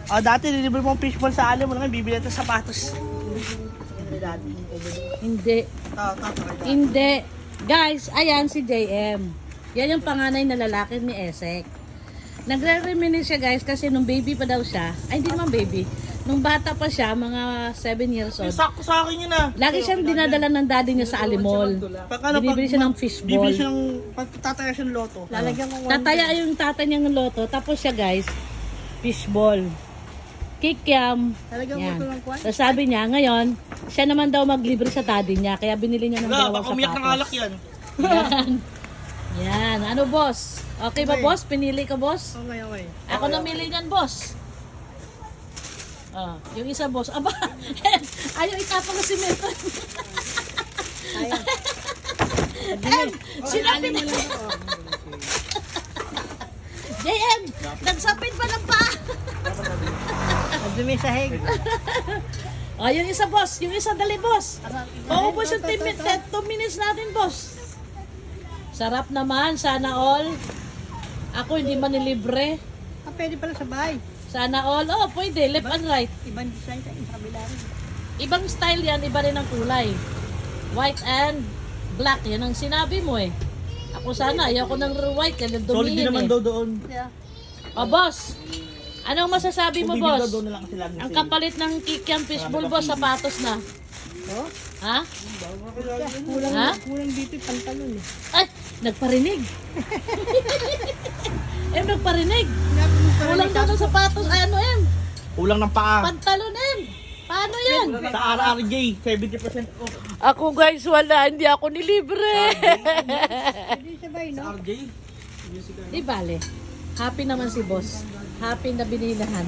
Dati nilibre mo ang fishball sa alam mo naman, bibili ito sapatos. Hindi. Hindi. Guys, ayan si JM. Yan yung panganay na lalaki ni Esek. Nagre-reminisce siya guys kasi nung baby pa daw siya. Ay, hindi naman baby. Nung bata pa siya, mga 7 years old. Sakto sa akin yun ah. Lagi siyang dinadala ng daddy niya sa Alimol. Binibili siya ng fishball. Bibili siya ng, tataya siya ng loto. Lalagyan mo Tataya yung tata niya ng loto. Tapos siya guys, fishball. Kikiam. Lalagyan mo Yan. ito ng kwan? So sabi niya, ngayon, siya naman daw maglibre sa daddy niya. Kaya binili niya ng dalawang Baka umiyak ng alak sapatos. yan. Yan. Yan. Ano boss? Okay ba boss? Pinili ka boss? Okay. Ako namili niyan boss. Yung isa boss. Aba, ayaw itapang na simento. Sinabi na. JM, nagsapit pa ng paa. Nagdumi sa heg. Yung isa boss, yung isa dali boss. Paubos yung 2 minutes natin boss. Sarap naman, sana all. Ako hindi man nilibre. Pwede pala sa bahay. Sana all. Oh, pwede, left and right. Ibang design sa kabila rin. Ibang style yan, iba rin ang kulay. White and black, yan ang sinabi mo eh. Ako sana, ayoko ng white, yan ang Solid din dumihin naman eh. daw doon. O boss, anong masasabi mo Kung bibili boss? daw doon na lang sila. Ang kapalit ng kikiam fishbowl boss, sapatos na. Ha? Kulang dito yung pantalon eh. Ay, nagparinig. Nagparinig. Kulang daw ng sapatos, ay ano yan? Kulang ng paa. Pantalon yan. Paano yan? Sa RRJ, 70% off. Ako guys, wala, hindi ako nilibre. Sa RJ? Di bale. Happy naman si boss. Happy na binilahan.